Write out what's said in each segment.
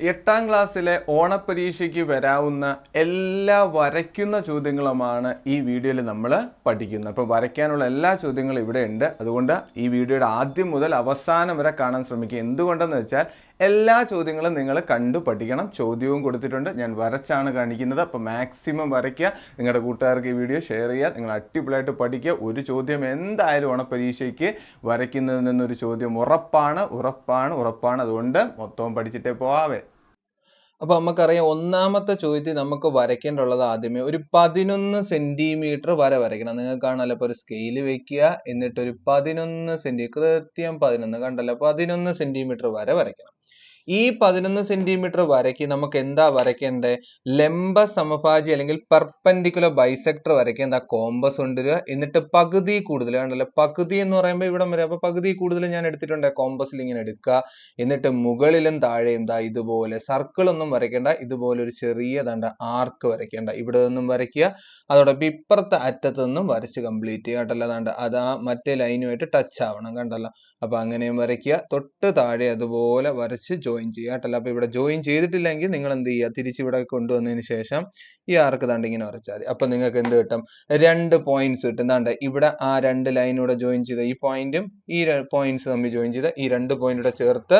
8ാം ക്ലാസ്സിലെ ഓണപരീക്ഷയ്ക്ക് വരാവുന്ന എല്ലാ വരയ്ക്കുന്ന ചോദ്യങ്ങളുമാണ് ഈ വീഡിയോയിൽ നമ്മൾ പഠിക്കുന്നത്. അപ്പോൾ വരയ്ക്കാനുള്ള എല്ലാ ചോദ്യങ്ങളും ഇവിടെ ഉണ്ട്. അതുകൊണ്ട് ഈ വീഡിയോയുടെ ആദ്യം മുതൽ അവസാനം വരെ കാണാൻ ശ്രമിക്കുക. എന്തുകൊണ്ടെന്ന് വെച്ചാൽ എല്ലാ ചോദ്യങ്ങളും നിങ്ങൾ കണ്ടു പഠിക്കണം. ചോദ്യവും കൊടുത്തിട്ടുണ്ട്, ഞാൻ വരച്ചാണ് കാണിക്കുന്നത്. അപ്പോൾ മാക്സിമം വരയ്ക്കുക, നിങ്ങളുടെ കൂട്ടുകാർക്ക് ഈ വീഡിയോ ഷെയർ ചെയ്യുക, നിങ്ങൾ അടിപൊളിയായിട്ട് പഠിക്കുക. ഒരു ചോദ്യം എന്തായാലും ഓണപരീക്ഷയ്ക്ക് വരയ്ക്കുന്നതിൽ നിന്നൊരു ചോദ്യം ഉറപ്പാണ്. അതുകൊണ്ട് മൊത്തവും പഠിച്ചിട്ടേ പോവാവേ. അപ്പൊ നമുക്കറിയാം ഒന്നാമത്തെ ചോദ്യത്തിൽ നമുക്ക് വരയ്ക്കേണ്ടുള്ളത് ആദ്യമേ ഒരു 11 സെന്റിമീറ്റർ വര വരയ്ക്കണം. നിങ്ങൾക്ക് കാണാലോ, ഇപ്പൊ ഒരു സ്കെയിൽ വെക്കുക, എന്നിട്ട് ഒരു 11 കൃത്യം 11 കണ്ടല്ലോ, 11 സെന്റിമീറ്റർ വര വരയ്ക്കണം. ഈ 11 സെന്റിമീറ്റർ വരയ്ക്ക് നമുക്ക് എന്താ വരയ്ക്കേണ്ടത്? ലംബ സമഭാജി അല്ലെങ്കിൽ പെർപെൻഡിക്കുലർ ബൈസെക്ടർ വരയ്ക്കാൻ എന്താ കോമ്പസ് കൊണ്ടുവരിക. എന്നിട്ട് പകുതി കൂടുതൽ കണ്ടല്ലോ, പകുതി എന്ന് പറയുമ്പോൾ ഇവിടം വരെ, അപ്പൊ പകുതി കൂടുതൽ ഞാൻ എടുത്തിട്ടുണ്ട്. കോമ്പസിൽ ഇങ്ങനെ എടുക്കുക. എന്നിട്ട് മുകളിലും താഴെയും ദാ ഇതുപോലെ സർക്കിൾ ഒന്നും വരയ്ക്കേണ്ട, ഇതുപോലെ ഒരു ചെറിയ ആർക്ക് വരയ്ക്കേണ്ട. ഇവിടെ നിന്നും വരയ്ക്കുക, അതോടൊപ്പം ഇപ്പുറത്തെ അറ്റത്ത് നിന്നും വരച്ച് കംപ്ലീറ്റ് ചെയ്യുക. കണ്ടല്ലോ, അത് ആ മറ്റേ ലൈനുമായിട്ട് ടച്ച് ആവണം. കണ്ടല്ലോ, അപ്പൊ അങ്ങനെയും വരയ്ക്കുക. തൊട്ട് താഴെ അതുപോലെ വരച്ച് ജോയിൻ ചെയ്യുക. കേട്ടല്ലോ, അപ്പൊ ഇവിടെ ജോയിൻ ചെയ്തിട്ടില്ലെങ്കിൽ നിങ്ങൾ എന്ത് ചെയ്യുക? തിരിച്ചിവിടെ കൊണ്ടുവന്നതിന് ശേഷം ഈ ആർക്ക് ഇങ്ങനെ വരച്ചാൽ മതി. അപ്പൊ നിങ്ങൾക്ക് എന്ത് കിട്ടും? 2 പോയിന്റ്സ് കിട്ടും. ഇവിടെ ആ 2 ലൈനൂടെ ജോയിൻ ചെയ്ത ഈ പോയിന്റും ഈ പോയിന്റ്സ് തമ്മിൽ ജോയിൻ ചെയ്ത ഈ 2 പോയിന്റൂടെ ചേർത്ത്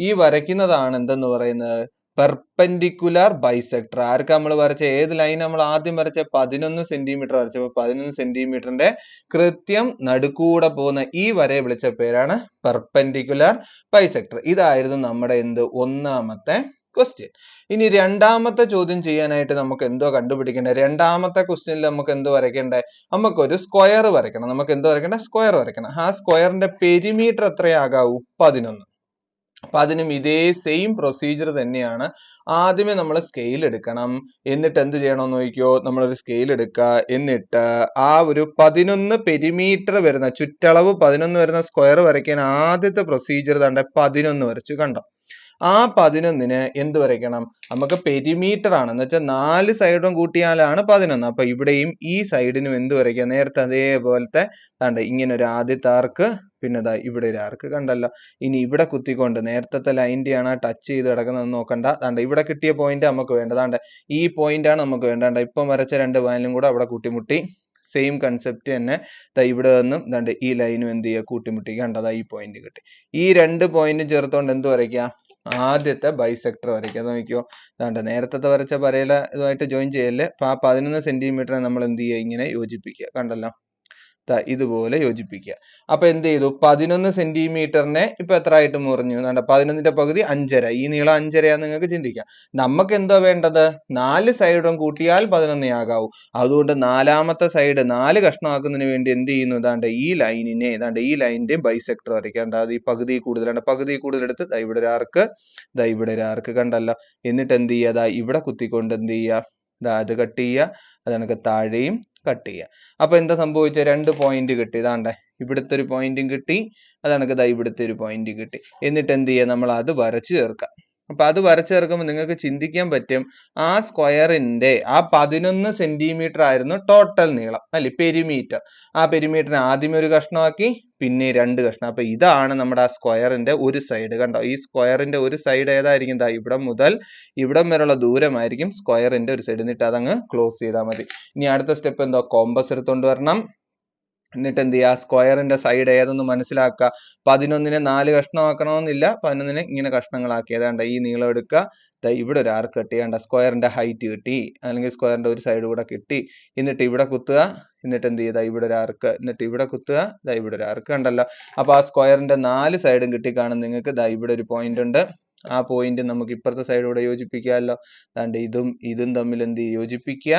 ഈ വരയ്ക്കുന്നതാണ് എന്തെന്ന് പറയുന്നത്? Perpendicular bisector. ആർക്ക് നമ്മൾ വരച്ച ഏത് ലൈൻ നമ്മൾ ആദ്യം വരച്ച 11 സെന്റിമീറ്റർ വരച്ചപ്പോൾ 11 സെന്റിമീറ്ററിന്റെ കൃത്യം നടുക്കൂടെ പോകുന്ന ഈ വരയെ വിളിച്ച പേരാണ് പെർപെൻഡിക്കുലർ ബൈസെക്ടർ. ഇതായിരുന്നു നമ്മുടെ ഒന്നാമത്തെ ക്വസ്റ്റ്യൻ. ഇനി രണ്ടാമത്തെ ചോദ്യം ചെയ്യാനായിട്ട് നമുക്ക് എന്തോ കണ്ടുപിടിക്കേണ്ടത്? രണ്ടാമത്തെ ക്വസ്റ്റ്യനിൽ നമുക്ക് എന്തോ വരയ്ക്കേണ്ടത്? നമുക്കൊരു സ്ക്വയർ വരയ്ക്കണം. നമുക്ക് എന്തോ വരയ്ക്കേണ്ടത്? സ്ക്വയർ വരയ്ക്കണം. ആ സ്ക്വയറിന്റെ പെരിമീറ്റർ എത്രയാകാവൂ? 11. അപ്പൊ അതിനും ഇതേ സെയിം പ്രൊസീജിയർ തന്നെയാണ്. ആദ്യമേ നമ്മൾ സ്കെയിൽ എടുക്കണം. എന്നിട്ട് എന്ത് ചെയ്യണമെന്ന് നോക്കിയോ, നമ്മളൊരു സ്കെയിൽ എടുക്കുക. എന്നിട്ട് ആ ഒരു 11 പെരിമീറ്റർ വരുന്ന, ചുറ്റളവ് 11 വരുന്ന സ്ക്വയർ വരയ്ക്കാൻ ആദ്യത്തെ പ്രൊസീജിയർ 11 വരച്ചു. കണ്ടോ, ആ 11ന് എന്ത് വരയ്ക്കണം? നമുക്ക് പെരിമീറ്റർ ആണ്, എന്ന് വെച്ചാൽ 4 സൈഡും കൂട്ടിയാലാണ് 11. അപ്പൊ ഇവിടെയും ഈ സൈഡിനും എന്ത് വരയ്ക്കാം? നേരത്തെ അതേപോലത്തെ ഇങ്ങനെ ഒരു ആദ്യത്തെ ആർക്ക്, പിന്നെ ഇവിടെ ഒരു ആർക്ക്. കണ്ടല്ലോ, ഇനി ഇവിടെ കുത്തിക്കൊണ്ട് നേരത്തെ ലൈൻ്റെ ആണ് ടച്ച് ചെയ്ത് കിടക്കുന്നത് നോക്കണ്ട. ഇവിടെ കിട്ടിയ പോയിന്റ് നമുക്ക് വേണ്ട, ഈ പോയിന്റ് ആണ് നമുക്ക് വേണ്ട. ഇപ്പം വരച്ച 2 വാലും കൂടെ അവിടെ കൂട്ടിമുട്ടി. സെയിം കൺസെപ്റ്റ് തന്നെ ഇവിടെ നിന്നും ഈ ലൈനും എന്ത് ചെയ്യുക? കൂട്ടിമുട്ടി. കണ്ടതാ, ഈ പോയിന്റ് കിട്ടി. ഈ 2 പോയിന്റും ചേർത്തോണ്ട് എന്ത് വരയ്ക്കാം? ആദ്യത്തെ ബൈസെക്ടർ വരയ്ക്കുക. നോക്കിയോ, നേരത്തെ വരച്ച വരയിലെ ഇതുമായിട്ട് ജോയിൻ ചെയ്യല്ലേ. അപ്പൊ ആ 11 സെന്റിമീറ്റർ നമ്മൾ എന്ത് ചെയ്യുക? ഇങ്ങനെ യോജിപ്പിക്കുക. കണ്ടല്ലോ, ഇതുപോലെ യോജിപ്പിക്കുക. അപ്പൊ എന്ത് ചെയ്തു? 11 സെന്റിമീറ്ററിനെ ഇപ്പൊ എത്ര ആയിട്ട് മുറിഞ്ഞു? 11ന്റെ പകുതി 5.5. ഈ നീളം 5.5 നിങ്ങൾക്ക് ചിന്തിക്കാം. നമുക്ക് എന്തോ വേണ്ടത്? 4 സൈഡും കൂട്ടിയാൽ 11 ആകാവൂ. അതുകൊണ്ട് നാലാമത്തെ സൈഡ് 4 കഷ്ണമാക്കുന്നതിന് വേണ്ടി എന്ത് ചെയ്യുന്നു? ഈ ലൈനിനെ, ഈ ലൈനിന്റെ ബൈസെക്ടർ വരയ്ക്കാം. ഈ പകുതി കൂടുതലാണ്, പകുതി കൂടുതൽ എടുത്ത് ഇവിടെ ഒരു ആർക്ക്, ഇവിടെ ഒരു ആർക്ക്. കണ്ടല്ലോ, എന്നിട്ട് എന്ത് ചെയ്യുക? ഇവിടെ കുത്തിക്കൊണ്ട് എന്ത് ചെയ്യുക? അത് കട്ട് ചെയ്യുക. അത് താഴെയും കട്ട് ചെയ്യുക. അപ്പൊ എന്താ സംഭവിച്ചത്? 2 പോയിന്റ് കിട്ടി. ഇവിടുത്തെ ഒരു പോയിന്റും കിട്ടി, അത് ഇവിടുത്തെ ഒരു പോയിന്റ് കിട്ടി. എന്നിട്ട് എന്ത് ചെയ്യുക? നമ്മൾ അത് വരച്ചു ചേർക്കാം. അപ്പൊ അത് വരച്ചു ചേർക്കുമ്പോൾ നിങ്ങൾക്ക് ചിന്തിക്കാൻ പറ്റും, ആ സ്ക്വയറിന്റെ ആ 11 സെന്റിമീറ്റർ ആയിരുന്നു ടോട്ടൽ നീളം, അല്ലെ, പെരിമീറ്റർ. ആ പെരിമീറ്ററിനെ ആദ്യമേ ഒരു കഷ്ണമാക്കി, പിന്നെ 2 കഷ്ണം. അപ്പൊ ഇതാണ് നമ്മുടെ ആ സ്ക്വയറിന്റെ ഒരു സൈഡ്. കണ്ടോ, ഈ സ്ക്വയറിന്റെ ഒരു സൈഡ് ഏതായിരിക്കും? ഇവിടെ മുതൽ ഇവിടം വരെയുള്ള ദൂരമായിരിക്കും സ്ക്വയറിന്റെ ഒരു സൈഡ്. എന്നിട്ട് അതങ്ങ് ക്ലോസ് ചെയ്താൽ മതി. ഇനി അടുത്ത സ്റ്റെപ്പ് എന്തോ? കോമ്പസ് എടുത്തോണ്ട് വരണം. എന്നിട്ട് എന്ത് ചെയ്യുക? സ്ക്വയറിന്റെ സൈഡ് ഏതെന്ന് മനസ്സിലാക്കുക. 11നെ 4 കഷ്ണമാക്കണമെന്നില്ല, 11നെ ഇങ്ങനെ കഷ്ണങ്ങളാക്കി. ഏതാണ്ട് ഈ നീളം എടുക്കുക. ഇവിടെ ഒരു ആർക്ക് കട്ട് ചെയ്യേണ്ട, സ്ക്വയറിന്റെ ഹൈറ്റ് കിട്ടി, അല്ലെങ്കിൽ സ്ക്വയറിന്റെ ഒരു സൈഡ് കൂടെ കിട്ടി. എന്നിട്ട് ഇവിടെ കുത്തുക. എന്നിട്ട് എന്ത് ചെയ്താ? ഇവിടെ ഒരു ആർക്ക്. എന്നിട്ട് ഇവിടെ കുത്തുക. ഇവിടെ ഒരു ആർക്ക്. കണ്ടല്ലോ, അപ്പൊ ആ സ്ക്വയറിന്റെ 4 സൈഡും കിട്ടിക്കാണും നിങ്ങൾക്ക്. ഇവിടെ ഒരു പോയിന്റ് ഉണ്ട്. ആ പോയിന്റ് നമുക്ക് ഇപ്പുറത്തെ സൈഡൂടെ യോജിപ്പിക്കാമല്ലോ. ഇതും തമ്മിൽ എന്ത് യോജിപ്പിക്കുക.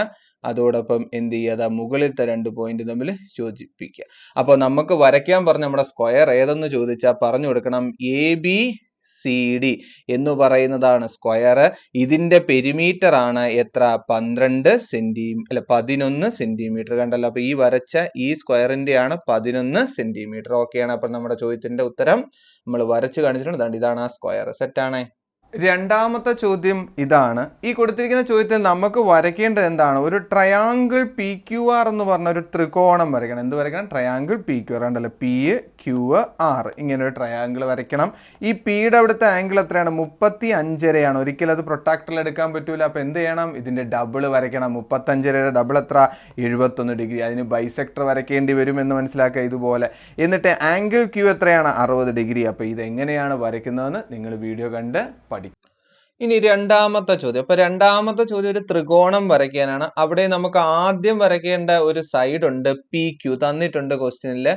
അതോടൊപ്പം എന്ത് ചെയ്യുക? മുകളിലത്തെ 2 പോയിന്റ് തമ്മിൽ യോജിപ്പിക്കുക. അപ്പൊ നമുക്ക് വരയ്ക്കാൻ പറഞ്ഞ നമ്മുടെ സ്ക്വയർ ഏതെന്ന് ചോദിച്ചാൽ പറഞ്ഞു കൊടുക്കണം, ABCD എന്ന് പറയുന്നതാണ് സ്ക്വയർ. ഇതിന്റെ പെരിമീറ്റർ ആണ് എത്ര? 11 സെന്റിമീറ്റർ. കണ്ടല്ലോ, അപ്പൊ ഈ വരച്ച ഈ സ്ക്വയറിന്റെ ആണ് 11 സെന്റിമീറ്റർ. ഓക്കെയാണ്. അപ്പൊ നമ്മുടെ ചോദ്യത്തിന്റെ ഉത്തരം നമ്മൾ വരച്ച് കാണിച്ചിട്ടുണ്ട്. ഇതാണ് ആ സ്ക്വയർ. സെറ്റ് ആണേ. രണ്ടാമത്തെ ചോദ്യം ഇതാണ്. ഈ കൊടുത്തിരിക്കുന്ന ചോദ്യത്തിൽ നമുക്ക് വരയ്ക്കേണ്ടത് എന്താണ്? ഒരു ട്രയാങ്കിൾ പി ക്യു ആർ എന്ന് പറഞ്ഞ ഒരു ത്രികോണം വരയ്ക്കണം. എന്ത് വരയ്ക്കണം? Triangle P Q R. ഉണ്ടല്ലോ, പി ക്യു ആർ, ഇങ്ങനെ ഒരു ട്രയാങ്കിൾ വരയ്ക്കണം. ഈ പിയുടെ അവിടുത്തെ ആംഗിൾ എത്രയാണ്? 35.5 ഒരിക്കലും അത് പ്രൊട്ടാക്ടറിൽ എടുക്കാൻ പറ്റൂല. അപ്പോൾ എന്ത് ചെയ്യണം? ഇതിൻ്റെ ഡബിൾ വരയ്ക്കണം. 35.5 ഡബിൾ എത്ര? 71 ഡിഗ്രി. അതിന് ബൈസെക്ടർ വരയ്ക്കേണ്ടി വരും എന്ന് മനസ്സിലാക്കുക ഇതുപോലെ. എന്നിട്ട് ആംഗിൾ ക്യു എത്രയാണ്? 60 ഡിഗ്രി. അപ്പോൾ ഇതെങ്ങനെയാണ് വരയ്ക്കുന്നതെന്ന് നിങ്ങൾ വീഡിയോ കണ്ട് പഠിക്കും. ഇനി രണ്ടാമത്തെ ചോദ്യം. അപ്പൊ രണ്ടാമത്തെ ചോദ്യം ഒരു ത്രികോണം വരയ്ക്കാനാണ്. അവിടെ നമുക്ക് ആദ്യം വരയ്ക്കേണ്ട ഒരു സൈഡ് ഉണ്ട്, പി ക്യു തന്നിട്ടുണ്ട് ക്വസ്റ്റ്യനില്.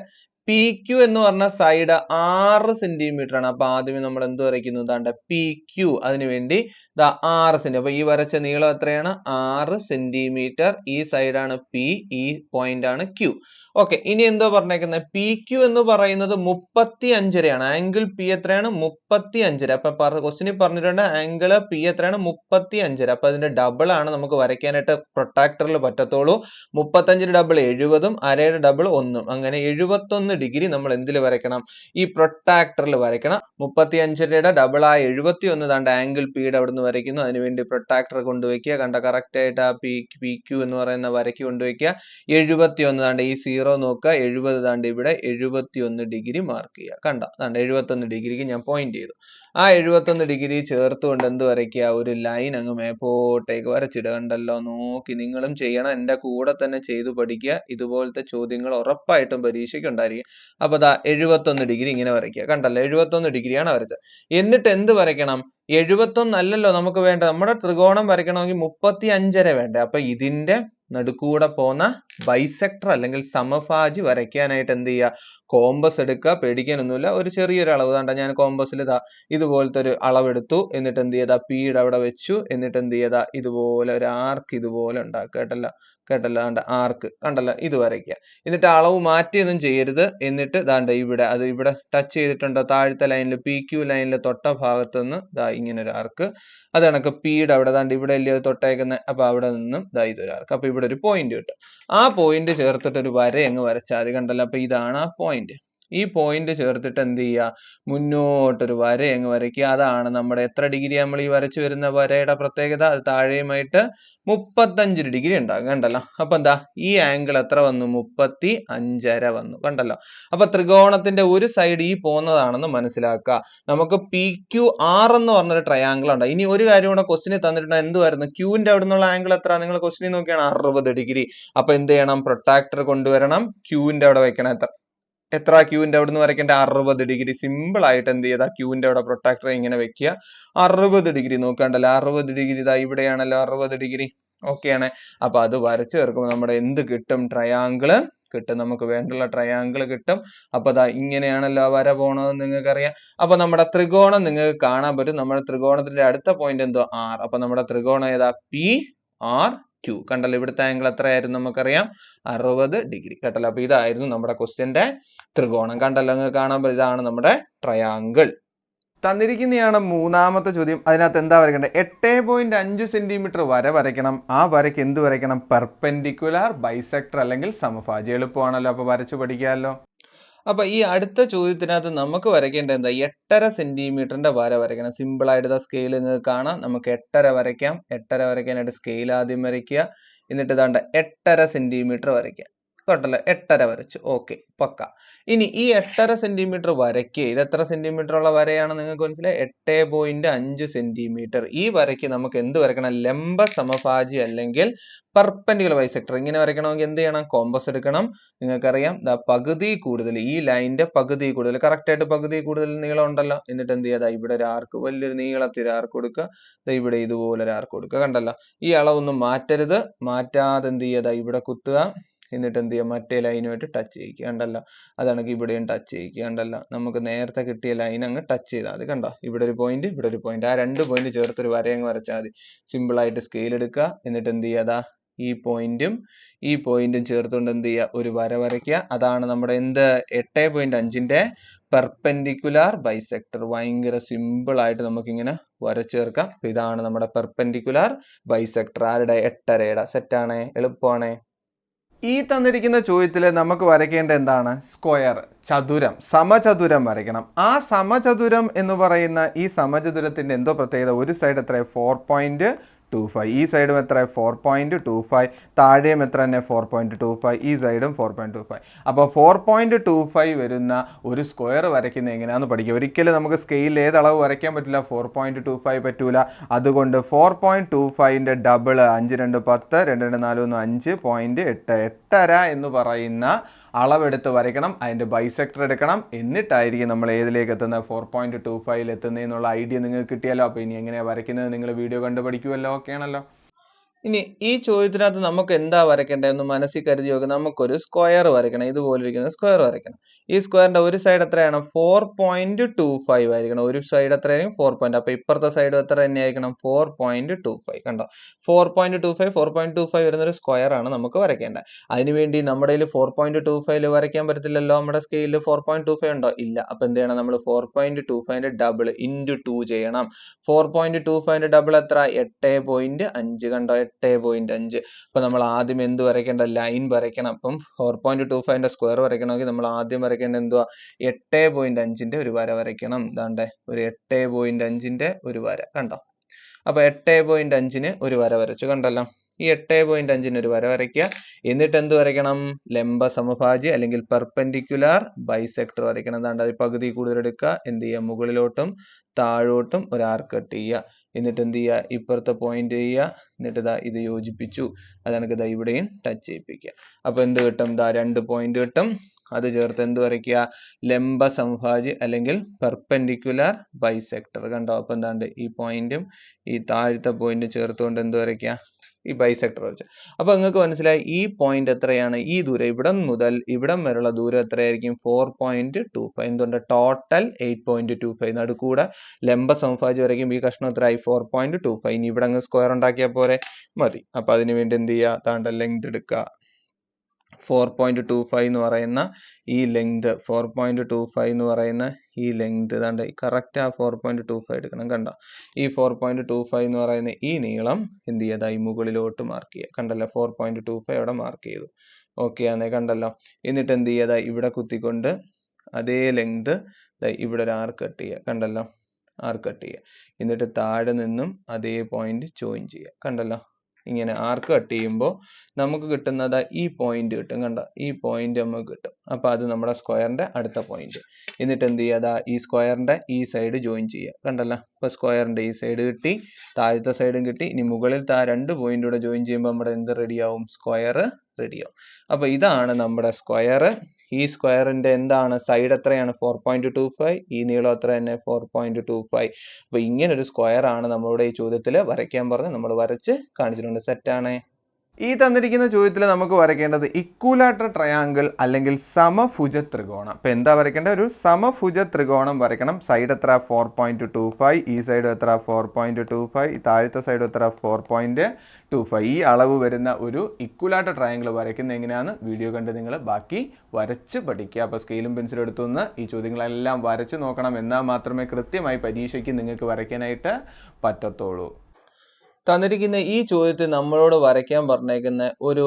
പി ക്യു എന്ന് പറഞ്ഞ സൈഡ് 6 സെന്റിമീറ്റർ ആണ്. അപ്പൊ ആദ്യമേ നമ്മൾ എന്ത് വരയ്ക്കുന്നു? ഇതാണ്ട് പി ക്യു. അതിനുവേണ്ടി 6 സെന്റിമീറ്റർ. അപ്പൊ ഈ വരച്ച നീളം എത്രയാണ്? 6 സെന്റിമീറ്റർ. ഈ സൈഡാണ് പി, ഈ പോയിന്റ് ആണ് ക്യു. ഓക്കെ, ഇനി എന്തോ പറഞ്ഞേക്കുന്നത്? പി ക്യു എന്ന് പറയുന്നത് 35.5 ആംഗിൾ പി എത്രയാണ്? 35.5. അപ്പൊ ക്വസ്റ്റ്യനിൽ പറഞ്ഞിട്ടുണ്ട് ആംഗിൾ പി എത്രയാണ്? 35.5. അപ്പൊ അതിന്റെ ഡബിൾ ആണ് നമുക്ക് വരയ്ക്കാനായിട്ട് പ്രൊട്ടാക്ടറിൽ പറ്റത്തുള്ളൂ. 35 ഡബിൾ 70, അരയുടെ ഡബിൾ 1. അങ്ങനെ 71 ഡിഗ്രി നമ്മൾ എന്തിൽ വരയ്ക്കണം? ഈ പ്രൊട്ടാക്ടറിൽ വരയ്ക്കണം. 35യുടെ ഡബിൾ ആ 71 താണ്ട് ആംഗിൾ പിയുടെ അവിടെ നിന്ന് വരയ്ക്കുന്നു. അതിനുവേണ്ടി പ്രൊട്ടാക്ടർ കൊണ്ടുവയ്ക്കുക. കണ്ട, കറക്റ്റ് ആയിട്ട് ആ പി ക്യു എന്ന് പറയുന്ന വരയ്ക്ക് കൊണ്ടുവയ്ക്കുക. 71 താണ്ട് ഈ 0 നോക്കുക. 70 താണ്ട് ഇവിടെ 71 ഡിഗ്രി മാർക്ക് ചെയ്യുക. കണ്ട, താണ്ട് 71 ഡിഗ്രിക്ക് ഞാൻ പോയിന്റ് ചെയ്തു. ആ 71 ഡിഗ്രി ചേർത്തുകൊണ്ട് എന്ത് വരയ്ക്കുക? ഒരു ലൈൻ അങ്ങ് മേപ്പോട്ടേക്ക് വരച്ചിടുക. കണ്ടല്ലോ, നോക്കി നിങ്ങളും ചെയ്യണം. എൻ്റെ കൂടെ തന്നെ ചെയ്തു പഠിക്കുക. ഇതുപോലത്തെ ചോദ്യങ്ങൾ ഉറപ്പായിട്ടും പരീക്ഷയ്ക്ക് ഉണ്ടായിരിക്കും. അപ്പൊ 71 ഡിഗ്രി ഇങ്ങനെ വരയ്ക്കുക. കണ്ടല്ലോ, 71 ഡിഗ്രിയാണ് വരച്ചത്. എന്നിട്ട് എന്ത് വരയ്ക്കണം? 71 അല്ലല്ലോ നമുക്ക് വേണ്ട. നമ്മുടെ ത്രികോണം വരയ്ക്കണമെങ്കിൽ 35.5 വേണ്ടേ. അപ്പൊ ഇതിന്റെ നടുക്കൂടെ പോന്ന ബൈസെക്ടർ അല്ലെങ്കിൽ സമഭാജി വരയ്ക്കാനായിട്ട് എന്ത് ചെയ്യുക? കോമ്പസ് എടുക്കുക. പേടിക്കാനൊന്നുമില്ല. ഒരു ചെറിയൊരു അളവ് കണ്ട, ഞാൻ കോമ്പസിൽ ഇതുപോലത്തെ ഒരു അളവെടുത്തു. എന്നിട്ട് എന്ത് ചെയ്താ? പിയുടെ അവിടെ വെച്ചു. എന്നിട്ട് എന്ത് ചെയ്താ? ഇതുപോലെ ഒരു ആർക്ക് ഇതുപോലെ ഉണ്ടാക്കുക. കേട്ടല്ലോ, കണ്ട ആർക്ക് കണ്ടല്ലോ, ഇത് വരയ്ക്കുക. എന്നിട്ട് അളവ് മാറ്റിയൊന്നും ചെയ്യരുത്. എന്നിട്ട് ദാണ്ട് ഇവിടെ അത് ഇവിടെ ടച്ച് ചെയ്തിട്ടുണ്ടോ? താഴത്തെ ലൈനിൽ പി ക്യു ലൈനിൽ തൊട്ട ഭാഗത്ത് നിന്ന് ഇങ്ങനെ ഒരു ആർക്ക്. അത് കണക്ക് പിയുടെ അവിടെ ദാണ്ട് ഇവിടെ അല്ലേ അത് തൊട്ടേക്കുന്നത്. അപ്പൊ അവിടെ നിന്നും ഇതൊരു ആർക്ക്. അപ്പൊ ഇവിടെ ഒരു പോയിന്റ് കിട്ടും. ആ പോയിന്റ് ചേർത്തിട്ട് ഒരു വര അങ്ങ് വരച്ചാൽ മതി. കണ്ടല്ലോ, അപ്പൊ ഇതാണ് ആ പോയിന്റ്. ഈ പോയിന്റ് ചേർത്തിട്ട് എന്ത് ചെയ്യുക? മുന്നോട്ടൊരു വര അങ്ങ് വരയ്ക്കുക. അതാണ് നമ്മുടെ എത്ര ഡിഗ്രി നമ്മൾ ഈ വരച്ചു വരുന്ന വരയുടെ പ്രത്യേകത. അത് താഴെയുമായിട്ട് 35 ഡിഗ്രി ഉണ്ടാകും. കണ്ടല്ലോ, അപ്പൊ എന്താ? ഈ ആംഗിൾ എത്ര വന്നു? 35.5 വന്നു. കണ്ടല്ലോ, അപ്പൊ ത്രികോണത്തിന്റെ ഒരു സൈഡ് ഈ പോകുന്നതാണെന്ന് മനസ്സിലാക്കുക. നമുക്ക് പി ക്യു ആർ എന്ന് പറഞ്ഞൊരു ട്രയാങ്കിൾ ഉണ്ട്. ഇനി ഒരു കാര്യം കൂടെ ക്വസ്റ്റിന് തന്നിട്ടുണ്ട്. എന്തുവായിരുന്നു? ക്യൂവിന്റെ അവിടെ നിന്നുള്ള ആംഗിൾ എത്ര? നിങ്ങൾ ക്വസ്റ്റിനിൽ നോക്കിയാണ് 60 ഡിഗ്രി. അപ്പൊ എന്ത് ചെയ്യണം? പ്രൊട്ടാക്ടർ കൊണ്ടുവരണം. ക്യൂവിന്റെ അവിടെ വെക്കണം. എത്ര ക്യൂവിന്റെ അവിടെ നിന്ന് വരയ്ക്കേണ്ട? 60 ഡിഗ്രി. സിമ്പിൾ ആയിട്ട് എന്ത് ചെയ്താ? ക്യൂവിന്റെ അവിടെ പ്രൊട്ടാക്ടർ ഇങ്ങനെ വെക്കുക. 60 ഡിഗ്രി നോക്കണ്ടല്ലോ. 60 ഡിഗ്രി ഇതാ ഇവിടെയാണല്ലോ 60 ഡിഗ്രി. ഓക്കെ ആണ്. അപ്പൊ അത് വരച്ചു ചേർക്കുമ്പോൾ നമ്മുടെ എന്ത് കിട്ടും? ട്രയാങ്കിള് കിട്ടും. നമുക്ക് വേണ്ടുള്ള ട്രയാങ്കിൾ കിട്ടും. അപ്പൊ ഇങ്ങനെയാണല്ലോ വര പോണതെന്ന് നിങ്ങൾക്ക് അറിയാം. അപ്പൊ നമ്മുടെ ത്രികോണം നിങ്ങൾക്ക് കാണാൻ പറ്റും. നമ്മുടെ ത്രികോണത്തിന്റെ അടുത്ത പോയിന്റ് എന്തോ? ആർ. അപ്പൊ നമ്മുടെ ത്രികോണം ഏതാ? P R Q. കണ്ടല്ലോ, ഇവിടുത്തെ ആംഗിൾ എത്രയായിരുന്നു? നമുക്കറിയാം, 60 ഡിഗ്രി. കേട്ടല്ലോ, അപ്പൊ ഇതായിരുന്നു നമ്മുടെ ക്വസ്റ്റ്യന്റെ ത്രികോണം. കണ്ടല്ലോ, നിങ്ങൾക്ക് കാണാൻ പറ്റും. ഇതാണ് നമ്മുടെ ട്രയാങ്കിൾ. തന്നിരിക്കുന്നതാണ് മൂന്നാമത്തെ ചോദ്യം. അതിനകത്ത് എന്താ വരയ്ക്കേണ്ടത്? 8.5 സെന്റിമീറ്റർ വര വരയ്ക്കണം. ആ വരയ്ക്ക് എന്ത് വരയ്ക്കണം? പെർപെൻഡിക്കുലർ ബൈസെക്ടർ അല്ലെങ്കിൽ സമഭാജി. എളുപ്പമാണല്ലോ, അപ്പൊ വരച്ചു പഠിക്കാമല്ലോ. അപ്പൊ ഈ അടുത്ത ചോദ്യത്തിനകത്ത് നമുക്ക് വരയ്ക്കേണ്ടത് എന്താ? 8.5 സെന്റിമീറ്ററിന്റെ വര വരയ്ക്കണം. സിമ്പിൾ ആയിട്ട് സ്കെയിൽ നിങ്ങൾക്ക് കാണാം. നമുക്ക് 8.5 വരയ്ക്കാം. 8.5 വരയ്ക്കാനായിട്ട് സ്കെയിൽ ആദ്യം വരയ്ക്കുക. എന്നിട്ട് ഇതാണ്ട് 8.5 സെന്റിമീറ്റർ വരയ്ക്കുക. കേട്ടല്ലോ, 8.5 വരച്ചു. ഓക്കെ, പക്ക. ഇനി ഈ 8.5 സെന്റിമീറ്റർ വരയ്ക്ക് ഇത് എത്ര സെന്റിമീറ്റർ ഉള്ള വരയാണ് നിങ്ങൾക്ക് മനസ്സിലായി? 8.5 സെന്റിമീറ്റർ. ഈ വരയ്ക്ക് നമുക്ക് എന്ത് വരയ്ക്കണം? ലംബ സമഭാജി അല്ലെങ്കിൽ പെർപെൻഡിക്കുലർ ബൈസെക്ടർ. ഇങ്ങനെ വരയ്ക്കണമെങ്കിൽ എന്ത് ചെയ്യണം? കോമ്പസ് എടുക്കണം. നിങ്ങൾക്കറിയാം, പകുതി കൂടുതൽ, ഈ ലൈനിന്റെ പകുതി കൂടുതൽ, കറക്റ്റ് ആയിട്ട് പകുതി കൂടുതൽ നീളം ഉണ്ടല്ലോ. എന്നിട്ട് എന്ത് ചെയ്യാ? ഇവിടെ ഒരു ആർക്ക്, വലിയൊരു നീളത്തിൽ ഒരു ആർക്ക് കൊടുക്കുക. ഇവിടെ ഇതുപോലെ ഒരു ആർക്ക് കൊടുക്കുക. കണ്ടല്ലോ, ഈ അളവൊന്നും മാറ്റരുത്. മാറ്റാതെ എന്ത് ചെയ്യാ? ഇവിടെ കുത്തുക. എന്നിട്ട് എന്ത് ചെയ്യുക? മറ്റേ ലൈനുമായിട്ട് ടച്ച് ചെയ്യിക്കുക. കണ്ടല്ലോ, അതാണെങ്കിൽ ഇവിടെയും ടച്ച് ചെയ്യിക്കുക. കണ്ടല്ലോ, നമുക്ക് നേരത്തെ കിട്ടിയ ലൈൻ അങ്ങ് ടച്ച് ചെയ്താൽ മതി. കണ്ടോ, ഇവിടെ ഒരു പോയിന്റ്, ഇവിടെ ഒരു പോയിന്റ്. ആ 2 പോയിന്റ് ചേർത്തൊരു വരയങ്ങ് വരച്ചാൽ മതി. സിമ്പിൾ ആയിട്ട് സ്കെയിൽ എടുക്കുക. എന്നിട്ട് എന്ത് ചെയ്യുക? ഈ പോയിന്റും ഈ പോയിന്റും ചേർത്തുകൊണ്ട് എന്ത് ചെയ്യുക? ഒരു വര വരയ്ക്കുക. അതാണ് നമ്മുടെ എന്ത്? 8.5ന്റെ പെർപെൻഡിക്കുലർ ബൈസെക്ടർ. ഭയങ്കര സിമ്പിൾ ആയിട്ട് നമുക്ക് ഇങ്ങനെ വരച്ചേർക്കാം. ഇതാണ് നമ്മുടെ പെർപെൻഡിക്കുലർ ബൈസെക്ടർ. ആരുടെ? 8.5യുടെ. സെറ്റാണേ, എളുപ്പമാണേ. ഈ തന്നിരിക്കുന്ന ചോദ്യത്തിൽ നമുക്ക് വരയ്ക്കേണ്ട എന്താണ്? സ്ക്വയർ, ചതുരം, സമചതുരം വരയ്ക്കണം. ആ സമചതുരം എന്ന് പറയുന്ന ഈ സമചതുരത്തിൻ്റെ എന്തോ പ്രത്യേകത? ഒരു സൈഡ് എത്ര? 4.25. ഈ സൈഡും എത്ര? 4.25. താഴെയും എത്ര തന്നെ? 4.25. ഈ സൈഡും 4.25. അപ്പോൾ 4.25 വരുന്ന ഒരു സ്ക്വയർ വരയ്ക്കുന്നത് എങ്ങനെയാണെന്ന് പഠിക്കുക. ഒരിക്കലും നമുക്ക് സ്കെയിലിൽ ഏത് അളവ് വരയ്ക്കാൻ പറ്റില്ല? 4.25 പറ്റൂല. അതുകൊണ്ട് 4.25ൻ്റെ ഡബിൾ 5 2 10, 2 2 4 1 5.8, 8.5 എന്ന് പറയുന്ന അളവെടുത്ത് വരയ്ക്കണം. അതിൻ്റെ ബൈസെക്ടർ എടുക്കണം. എന്നിട്ടായിരിക്കും നമ്മൾ ഏതിലേക്ക് എത്തുന്നത്? 4.25 എത്തുന്നതെന്നുള്ള ഐഡിയ നിങ്ങൾക്ക് കിട്ടിയല്ലോ. അപ്പോൾ ഇനി എങ്ങനെയാണ് വരയ്ക്കുന്നത് നിങ്ങൾ വീഡിയോ കണ്ട് പഠിക്കുമല്ലോ. ഓക്കെ ആണല്ലോ. ഇനി ഈ ചോദ്യത്തിനകത്ത് നമുക്ക് എന്താ വരയ്ക്കേണ്ടതെന്ന് മനസ്സിൽ കരുതി നോക്കുക. നമുക്കൊരു സ്ക്വയർ വരയ്ക്കണം. ഇതുപോലിരിക്കുന്ന സ്ക്വയർ വരയ്ക്കണം. ഈ സ്ക്വയറിന്റെ ഒരു സൈഡ് എത്രയാണ്? 4.25 ആയിരിക്കണം. ഒരു സൈഡ് എത്രയായിരിക്കും? 4. അപ്പൊ ഇപ്പുറത്തെ സൈഡ് എത്ര തന്നെയായിരിക്കണം? 4.25. കണ്ടോ? 4.25 വരുന്ന ഒരു സ്ക്വയർ ആണ് നമുക്ക് വരയ്ക്കേണ്ടത്. അതിനുവേണ്ടി നമ്മുടെ 4.25 വരയ്ക്കാൻ പറ്റത്തില്ലല്ലോ. നമ്മുടെ സ്കെയിലിൽ 4.25 ഉണ്ടോ? ഇല്ല. അപ്പൊ എന്ത് ചെയ്യണം? നമ്മൾ 4.25ന്റെ ഡബിൾ ഇൻറ്റു 2 ചെയ്യണം. 4.25ന്റെ ഡബിൾ എത്ര? 8.5. കണ്ടോ? 8.5. അപ്പൊ നമ്മൾ ആദ്യം എന്ത് വരയ്ക്കേണ്ട? ലൈൻ വരയ്ക്കണം. അപ്പം 4.25ന്റെ സ്ക്വയർ വരയ്ക്കണമെങ്കിൽ നമ്മൾ ആദ്യം വരയ്ക്കേണ്ടത് എന്തുവാ? 8.5ന്റെ ഒരു വര വരയ്ക്കണം. ഇതാണ്ടേ ഒരു 8.5ന്റെ ഒരു വര. കണ്ടോ? അപ്പൊ 8.5ന് ഒരു വര വരച്ചു. കണ്ടല്ലോ? ഈ 8.5ന് ഒരു വര വരയ്ക്കുക. എന്നിട്ട് എന്ത് വരയ്ക്കണം? ലംബ സമഭാജി അല്ലെങ്കിൽ പെർപെൻഡിക്കുലാർ ബൈസെക്ടർ വരയ്ക്കണം. എന്താണ്ട് അത് പകുതി കൂടുതൽ എടുക്കുക. എന്ത് ചെയ്യുക? മുകളിലോട്ടും താഴോട്ടും ഒരു ആർക്ക് കട്ട് ചെയ്യുക. എന്നിട്ട് എന്ത് ചെയ്യുക? ഇപ്പുറത്തെ പോയിന്റ് ചെയ്യുക. എന്നിട്ട് ഇതാ ഇത് യോജിപ്പിച്ചു. അതാണ് ഇതാ ഇവിടെയും ടച്ച് ചെയ്യിപ്പിക്കുക. അപ്പൊ എന്ത് കിട്ടും? ഇതാ 2 പോയിന്റ് കിട്ടും. അത് ചേർത്ത് എന്ത് വരയ്ക്കുക? ലംബ സമഭാജി അല്ലെങ്കിൽ പെർപെൻഡിക്കുലാർ ബൈസെക്ടർ. കണ്ടോ? അപ്പൊ എന്താണ്ട് ഈ പോയിന്റും ഈ താഴത്തെ പോയിന്റ് ചേർത്തുകൊണ്ട് എന്ത് വരയ്ക്കുക? ഈ ബൈസെക്ടർ വരച്ച. അപ്പൊ നിങ്ങൾക്ക് മനസ്സിലായി ഈ പോയിന്റ് എത്രയാണ്? ഈ ദൂരം ഇവിടം മുതൽ ഇവിടം വരെയുള്ള ദൂരം എത്രയായിരിക്കും? 4.25. എന്തുകൊണ്ട്? ടോട്ടൽ 8.25. നടുക്കൂടെ ലംബ സമഭാജി വരയ്ക്കും. ഈ കഷ്ണം എത്രയായി? 4.25. ഇനി ഇവിടെ അങ്ങ് സ്ക്വയർ ഉണ്ടാക്കിയാൽ പോരെ? മതി. അപ്പൊ അതിനു വേണ്ടി എന്ത് ചെയ്യുക? താണ്ട ലെങ്ത് എടുക്കുക. 4.25 എന്ന് പറയുന്ന ഈ ലെങ്ത് 4.25 എന്ന് പറയുന്ന ഈ ലെങ്ത് ഇതാണ്ട് കറക്റ്റ് ആ 4.25 എടുക്കണം. കണ്ടോ? ഈ 4.25 എന്ന് പറയുന്ന ഈ നീളം എന്ത് ചെയ്താൽ ഈ മുകളിലോട്ട് മാർക്ക് ചെയ്യുക. കണ്ടല്ലോ? 4.25 അവിടെ മാർക്ക് ചെയ്തു. ഓക്കെ ആണേ? കണ്ടല്ലോ? എന്നിട്ട് എന്ത് ചെയ്താ ഇവിടെ കുത്തിക്കൊണ്ട് അതേ ലെങ്ത് ഇവിടെ ഒരു ആർക്ക് കട്ട് ചെയ്യുക. കണ്ടല്ലോ? ആർക്ക് കട്ട് ചെയ്യുക. എന്നിട്ട് താഴെ നിന്നും അതേ പോയിന്റ് ജോയിൻ ചെയ്യുക. കണ്ടല്ലോ? ഇങ്ങനെ ആർക്ക് കട്ട് ചെയ്യുമ്പോൾ നമുക്ക് കിട്ടുന്നത് ഈ പോയിന്റ് കിട്ടും. കണ്ടോ? ഈ പോയിന്റ് നമുക്ക് കിട്ടും. അപ്പൊ അത് നമ്മുടെ സ്ക്വയറിന്റെ അടുത്ത പോയിന്റ്. എന്നിട്ട് എന്ത് ചെയ്യാ? ഈ സ്ക്വയറിന്റെ ഈ സൈഡ് ജോയിൻ ചെയ്യുക. കണ്ടല്ലോ? അപ്പൊ സ്ക്വയറിന്റെ ഈ സൈഡ് കിട്ടി, താഴത്തെ സൈഡും കിട്ടി. ഇനി മുകളിൽ രണ്ട് പോയിന്റ് കൂടെ ജോയിൻ ചെയ്യുമ്പോൾ നമ്മുടെ എന്ത് റെഡിയാവും? സ്ക്വയർ റെഡിയാവും. അപ്പൊ ഇതാണ് നമ്മുടെ സ്ക്വയർ. ഈ സ്ക്വയറിന്റെ എന്താണ് സൈഡ് എത്രയാണ്? 4.25. ഈ നീളം എത്ര തന്നെ? 4.25. അപ്പൊ ഇങ്ങനെ ഒരു സ്ക്വയർ ആണ് നമ്മളുടെ ഈ ചോദ്യത്തിൽ വരയ്ക്കാൻ പറഞ്ഞ് നമ്മൾ വരച്ച് കാണിച്ചിട്ടുണ്ട്. സെറ്റ് ആണ്. ഈ തന്നിരിക്കുന്ന ചോദ്യത്തിൽ നമുക്ക് വരയ്ക്കേണ്ടത് ഇക്വലാറ്റർ ട്രയാങ്കിൾ അല്ലെങ്കിൽ സമഭുജ ത്രികോണം. അപ്പോൾ എന്താ വരയ്ക്കേണ്ടത്? ഒരു സമഭുജ ത്രികോണം വരയ്ക്കണം. സൈഡ് എത്ര? 4.25. ഈ സൈഡ് എത്ര? 4.25. താഴത്തെ സൈഡ് എത്ര? 4.25. ഈ അളവ് വരുന്ന ഒരു ഇക്വലാറ്റർ ട്രയാങ്കിൾ വരയ്ക്കുന്നത് എങ്ങനെയാണ് വീഡിയോ കണ്ട് നിങ്ങൾ ബാക്കി വരച്ച് പഠിക്കുക. അപ്പോൾ സ്കെയിലും പെൻസിലും എടുത്തുനിന്ന് ഈ ചോദ്യങ്ങളെല്ലാം വരച്ച് നോക്കണം. എന്നാൽ മാത്രമേ കൃത്യമായി പരീക്ഷയ്ക്ക് നിങ്ങൾക്ക് വരയ്ക്കാനായിട്ട് പറ്റത്തുള്ളൂ. തന്നിരിക്കുന്ന ഈ ചോദ്യത്തിൽ നമ്മളോട് വരയ്ക്കാൻ പറഞ്ഞേക്കുന്ന ഒരു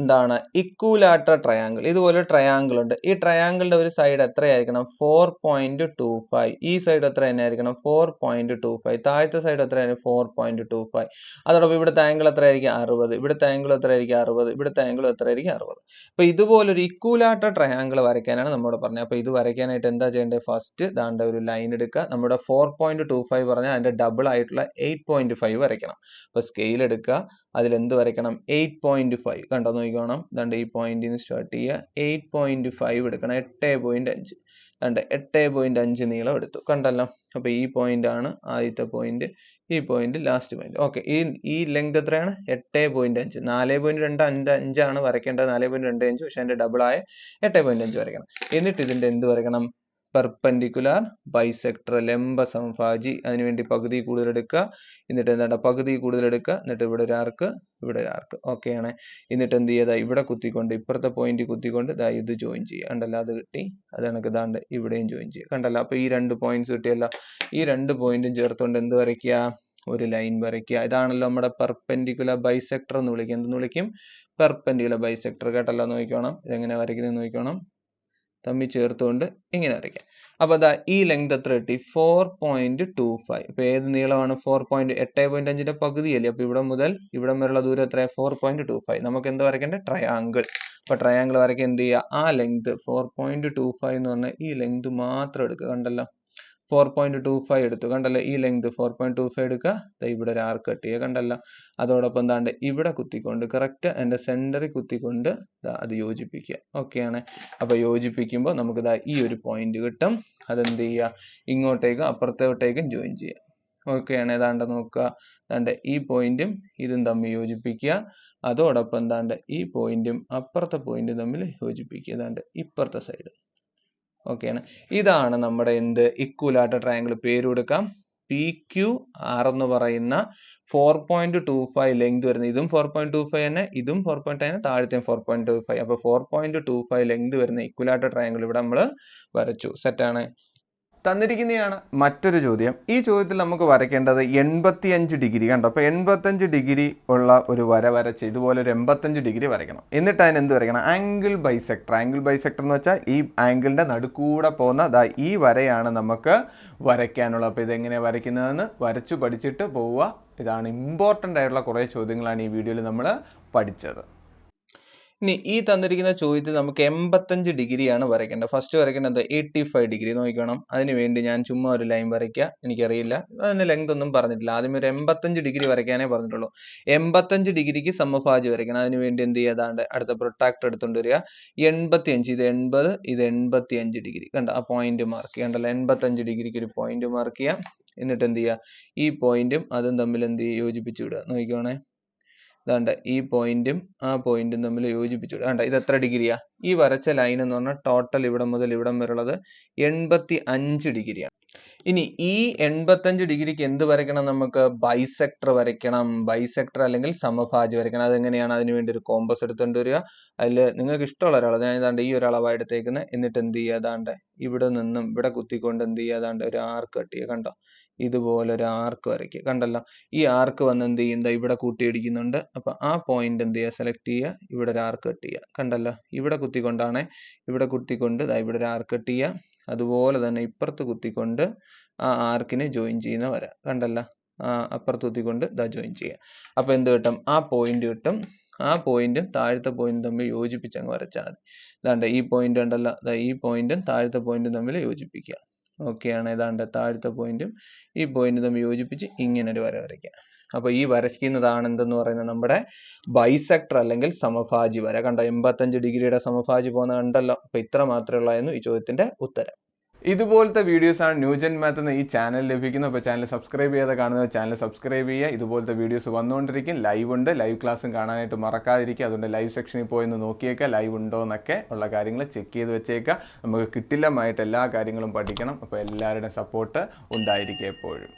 എന്താണ്? ഇക്വലാറ്റർ ട്രയാങ്കിൾ. ഇതുപോലെ ട്രയാങ്കിൾ ഉണ്ട്. ഈ ട്രയാങ്കിളിന്റെ ഒരു സൈഡ് എത്രയായിരിക്കണം? 4.25. ഈ സൈഡ് എത്ര തന്നെ ആയിരിക്കണം? 4.25. താഴത്തെ സൈഡ് എത്രയായിരിക്കും? 4.25. അതോടൊപ്പം ഇവിടുത്തെ ആംഗിൾ എത്രയായിരിക്കും? 60. ഇവിടുത്തെ ആംഗിൾ എത്രയായിരിക്കും? 60. ഇവിടുത്തെ ആംഗിൾ എത്രയായിരിക്കും? 60. അപ്പൊ ഇതുപോലൊരു ഇക്വലാറ്റർ ട്രയാങ്കിൾ വരയ്ക്കാനാണ് നമ്മോട് പറഞ്ഞത്. അപ്പൊ ഇത് വരയ്ക്കാനായിട്ട് എന്താ ചെയ്യേണ്ടത്? ഫസ്റ്റ് ദാണ്ട ഒരു ലൈൻ എടുക്കുക. നമ്മുടെ 4.25 പറഞ്ഞാൽ അതിന്റെ ഡബിൾ ആയിട്ടുള്ള 8.5 വരയ്ക്കണം. അപ്പൊ സ്കെയിൽ എടുക്കുക. അതിൽ എന്ത് വരയ്ക്കണം? 8.5. കണ്ടോ? നോക്കിക്കോണം. ദാണ്ട് ഈ പോയിന്റിൽ നിന്ന് സ്റ്റാർട്ട് ചെയ്യുക. 8.5 എടുക്കണം. 8.5. കണ്ടോ? 8.5 നീളം എടുത്തു. കണ്ടല്ലോ? അപ്പൊ ഈ പോയിന്റ് ആണ് ആദ്യത്തെ പോയിന്റ്. ഈ പോയിന്റ് ലാസ്റ്റ് പോയിന്റ്. ഓക്കെ. ഈ ലെങ്ത് എത്രയാണ്? 8.5. 4.25 ആണ് വരയ്ക്കേണ്ടത്. 4.25. പക്ഷെ അതിന്റെ ഡബിൾ ആയ 8.5 വരയ്ക്കണം. എന്നിട്ട് ഇതിന്റെ എന്ത് വരയ്ക്കണം? പെർപെൻഡിക്കുലാർ ബൈസെക്ടർ, ലംബ സമഭാജി. അതിനുവേണ്ടി പകുതി കൂടുതൽ എടുക്കുക. എന്നിട്ട് എന്താണ്? പകുതി കൂടുതൽ എടുക്കുക. എന്നിട്ട് ഇവിടെ ഒരു ആർക്ക്, ഇവിടെ ഒരു ആർക്ക്. ഓക്കെ ആണ്. എന്നിട്ട് എന്ത് ചെയ്യുക? ഇവിടെ കുത്തിക്കൊണ്ട് ഇപ്പുറത്തെ പോയിന്റ് കുത്തിക്കൊണ്ട് ഇത് ജോയിൻ ചെയ്യുക. കണ്ടല്ലോ? അത് കിട്ടി. അത് കണക്ക് ഇതാണ്ട് ഇവിടെയും ജോയിൻ ചെയ്യുക. കണ്ടല്ലോ? അപ്പൊ ഈ 2 പോയിന്റ്സ് കിട്ടിയല്ലോ. ഈ 2 പോയിന്റും ചേർത്തുകൊണ്ട് എന്ത് വരയ്ക്കുക? ഒരു ലൈൻ വരയ്ക്കുക. ഇതാണല്ലോ നമ്മുടെ പെർപെൻഡിക്കുലർ ബൈസെക്ടർ എന്ന് വിളിക്കുക. എന്തെന്ന് വിളിക്കും? Perpendicular bisector. കേട്ടല്ലോ, നോക്കിക്കോണം. ഇതെങ്ങനെ വരയ്ക്കുന്നത് നോക്കിക്കോണം. തമ്മിൽ ചേർത്തുകൊണ്ട് ഇങ്ങനെ വരയ്ക്കാം. അപ്പൊ അതാ ഈ ലെങ്ത് എത്ര കിട്ടി? 4.25. ഇപ്പൊ ഏത് നീളമാണ്? 8.5ന്റെ പകുതിയല്ലേ. അപ്പൊ ഇവിടെ മുതൽ ഇവിടെ വരെയുള്ള ദൂരം എത്ര? 4.25. നമുക്ക് എന്ത് വരയ്ക്കണ്ടേ? ട്രയാങ്കിൾ. അപ്പൊ ട്രയാങ്കിൾ വരയ്ക്കാൻ എന്ത് ചെയ്യുക? ആ ലെങ്ത് 4.25 എന്ന് പറഞ്ഞാൽ ഈ ലെങ്ത് മാത്രം എടുക്കുക. കണ്ടല്ലോ, 4.25 എടുത്തു. കണ്ടല്ലോ, ഈ ലെങ്ത് 4.25 എടുക്കുക. ഇവിടെ ഒരു ആർക്ക് കട്ട് ചെയ്യുക. കണ്ടല്ലോ, അതോടൊപ്പം എന്താണ്ട് ഇവിടെ കുത്തിക്കൊണ്ട് കറക്റ്റ് എൻ്റെ സെന്ററിൽ കുത്തിക്കൊണ്ട് അത് യോജിപ്പിക്കുക. ഓക്കെ ആണ്. അപ്പൊ യോജിപ്പിക്കുമ്പോൾ നമുക്ക് ഈ ഒരു പോയിന്റ് കിട്ടും. അതെന്ത് ചെയ്യുക? ഇങ്ങോട്ടേക്കും അപ്പുറത്തോട്ടേക്കും ജോയിൻ ചെയ്യുക. ഓക്കെ ആണ്. ഏതാണ്ട് നോക്കുക, ഏതാണ്ട് ഈ പോയിന്റും ഇതും തമ്മിൽ യോജിപ്പിക്കുക. അതോടൊപ്പം എന്താണ്ട് ഈ പോയിന്റും അപ്പുറത്തെ പോയിന്റും തമ്മിൽ യോജിപ്പിക്കുക. ഏതാണ്ട് ഇപ്പുറത്തെ സൈഡ്. ഓക്കെ ആണ്. ഇതാണ് നമ്മുടെ എന്ത്? ഇക്വലാറ്റർ ട്രയാങ്കിൾ. പേര് കൊടുക്കാം PQR എന്ന് പറയുന്ന 4.25 ലെങ്ത് വരുന്ന, ഇതും 4.25 തന്നെ, ഇതും 4.5 താഴത്തെയും 4.25. അപ്പൊ 4.25 ലെങ്ത് വരുന്ന ഇക്വലാറ്റർ ട്രയാങ്കിൾ ഇവിടെ നമ്മൾ വരച്ചു. സെറ്റാണ്. തന്നിരിക്കുന്നതാണ് മറ്റൊരു ചോദ്യം. ഈ ചോദ്യത്തിൽ നമുക്ക് വരയ്ക്കേണ്ടത് 85 ഡിഗ്രി. കണ്ടോ, അപ്പോൾ 85 ഡിഗ്രി ഉള്ള ഒരു വര വരച്ച് ഇതുപോലെ ഒരു 85 ഡിഗ്രി വരയ്ക്കണം. എന്നിട്ട് അതിന് എന്ത് വരയ്ക്കണം? Angle bisector. ആംഗിൾ ബൈസെക്ടർ എന്ന് വെച്ചാൽ ഈ ആംഗിളിൻ്റെ നടുക്കൂടെ പോകുന്ന ഈ വരയാണ് നമുക്ക് വരയ്ക്കാനുള്ളത്. അപ്പോൾ ഇതെങ്ങനെയാണ് വരയ്ക്കുന്നതെന്ന് വരച്ചു പഠിച്ചിട്ട് പോവുക. ഇതാണ് ഇമ്പോർട്ടൻ്റ് ആയിട്ടുള്ള കുറേ ചോദ്യങ്ങളാണ് ഈ വീഡിയോയിൽ നമ്മൾ പഠിച്ചത്. ഇനി ഈ തന്നിരിക്കുന്ന ചോദ്യത്തിൽ നമുക്ക് 85 ഡിഗ്രിയാണ് വരയ്ക്കേണ്ടത്. ഫസ്റ്റ് വരയ്ക്കേണ്ടത് 85 ഡിഗ്രി നോക്കണം. അതിന് വേണ്ടി ഞാൻ ചുമ്മാ ഒരു ലൈൻ വരയ്ക്കുക. എനിക്കറിയില്ല, അതിന് ലെങ്ത് ഒന്നും പറഞ്ഞിട്ടില്ല. ആദ്യം ഒരു 85 ഡിഗ്രി വരയ്ക്കാനേ പറഞ്ഞിട്ടുള്ളൂ. 85 ഡിഗ്രിക്ക് സമഭാജി വരയ്ക്കണം. അതിന് വേണ്ടി എന്ത് ചെയ്യാതാണ്ട് അടുത്ത പ്രൊട്ടാക്ടർ എടുത്തുകൊണ്ട് വരിക. 85, ഇത് 80, ഇത് 85 ഡിഗ്രി. കണ്ടോ, ആ പോയിന്റ് മാർക്ക് ചെയ്യണ്ടല്ലോ. 85 ഡിഗ്രിക്ക് ഒരു പോയിന്റ് മാർക്ക് ചെയ്യാം. എന്നിട്ട് എന്ത് ചെയ്യുക? ഈ പോയിന്റും അതും തമ്മിൽ എന്ത് ചെയ്യുക? യോജിപ്പിച്ചു വിടുക. നോക്കിക്കോണേ, ഇതാണ്ട് ഈ പോയിന്റും ആ പോയിന്റും തമ്മിൽ യോജിപ്പിച്ചു. കണ്ട, ഇത് എത്ര ഡിഗ്രിയാ? ഈ വരച്ച ലൈൻ എന്ന് പറഞ്ഞാൽ ടോട്ടൽ ഇവിടെ മുതൽ ഇവിടം വരെയുള്ളത് 85 ഡിഗ്രിയാണ്. ഇനി ഈ 85 ഡിഗ്രിക്ക് എന്ത് വരയ്ക്കണം? നമുക്ക് ബൈസെക്ടർ വരയ്ക്കണം. ബൈസെക്ടർ അല്ലെങ്കിൽ സമഭാജി വരയ്ക്കണം. അതെങ്ങനെയാണ്? അതിന് വേണ്ടി ഒരു കോമ്പസ് എടുത്തുകൊണ്ട് വരിക. അതിൽ നിങ്ങൾക്ക് ഇഷ്ടമുള്ള ഒരാൾ, ഞാൻ ഇതാണ്ട് ഈ ഒരളവാണ് എടുത്തേക്കുന്നത്. എന്നിട്ട് എന്ത് ചെയ്യുക? അതാണ്ട് ഇവിടെ നിന്നും ഇവിടെ കുത്തിക്കൊണ്ട് എന്ത് ചെയ്യുക? അതാണ്ട് ഒരു ആർക്ക് കട്ട് ചെയ്യുക. കണ്ടോ, ഇതുപോലെ ഒരു ആർക്ക് വരയ്ക്കുക. കണ്ടല്ലോ, ഈ ആർക്ക് വന്ന് എന്ത് ചെയ്യുന്നത്? ഇവിടെ കൂട്ടിയിടിക്കുന്നുണ്ട്. അപ്പൊ ആ പോയിന്റ് എന്ത് ചെയ്യുക? സെലക്ട് ചെയ്യുക. ഇവിടെ ഒരു ആർക്ക് കട്ട് ചെയ്യുക. കണ്ടല്ലോ, ഇവിടെ കുത്തിക്കൊണ്ടാണ്, ഇവിടെ കുത്തിക്കൊണ്ട് ഇവിടെ ഒരു ആർക്ക് കട്ട് ചെയ്യുക. അതുപോലെ തന്നെ ഇപ്പുറത്ത് കുത്തിക്കൊണ്ട് ആ ആർക്കിനെ ജോയിൻ ചെയ്യുന്ന വര. കണ്ടല്ലോ, അപ്പുറത്ത് കുത്തിക്കൊണ്ട് ജോയിൻ ചെയ്യുക. അപ്പൊ എന്ത് കിട്ടും? ആ പോയിന്റ് കിട്ടും. ആ പോയിന്റും താഴത്തെ പോയിന്റും തമ്മിൽ യോജിപ്പിച്ച് അങ്ങ് വരച്ചാൽ മതി. ഇതാണ്ട് ഈ പോയിന്റ് ഉണ്ടല്ലോ, ഈ പോയിന്റും താഴത്തെ പോയിന്റും തമ്മിൽ യോജിപ്പിക്കുക. ഓക്കെ ആണ്. ഏതാണ്ട് താഴത്തെ പോയിന്റും ഈ പോയിന്റും തമ്മിൽ യോജിപ്പിച്ച് ഇങ്ങനെ ഒരു വര വരയ്ക്കുക. അപ്പൊ ഈ വരയ്ക്കുന്നതാണ് എന്തെന്ന് പറയുന്നത്? നമ്മുടെ ബൈസെക്ടർ അല്ലെങ്കിൽ സമഭാജി വര. കണ്ടോ, 85 ഡിഗ്രിയുടെ സമഭാജി പോകുന്ന കണ്ടല്ലോ. അപ്പൊ ഇത്ര മാത്രമേ ഉള്ളായിരുന്നു ഈ ചോദ്യത്തിന്റെ ഉത്തരം. ഇതുപോലത്തെ വീഡിയോസാണ് ന്യൂജൻ മാത്ത് എന്ന ഈ ചാനൽ ലഭിക്കുന്നത്. അപ്പോൾ ചാനൽ സബ്സ്ക്രൈബ് ചെയ്യാതെ കാണുന്നത് ചാനൽ സബ്സ്ക്രൈബ് ചെയ്യുക. ഇതുപോലത്തെ വീഡിയോസ് വന്നുകൊണ്ടിരിക്കും. ലൈവ് ഉണ്ട്, ലൈവ് ക്ലാസ്സും കാണാനായിട്ട് മറക്കാതിരിക്കുക. അതുകൊണ്ട് ലൈവ് സെക്ഷനിൽ പോയി ഒന്ന് നോക്കിയേക്കുക, ലൈവ് ഉണ്ടോ എന്നൊക്കെ ഉള്ള കാര്യങ്ങൾ ചെക്ക് ചെയ്ത് വെച്ചേക്കുക. നമുക്ക് കിട്ടില്ലമായിട്ട് എല്ലാ കാര്യങ്ങളും പഠിക്കണം. അപ്പോൾ എല്ലാവരുടെയും സപ്പോർട്ട് ഉണ്ടായിരിക്കുക എപ്പോഴും.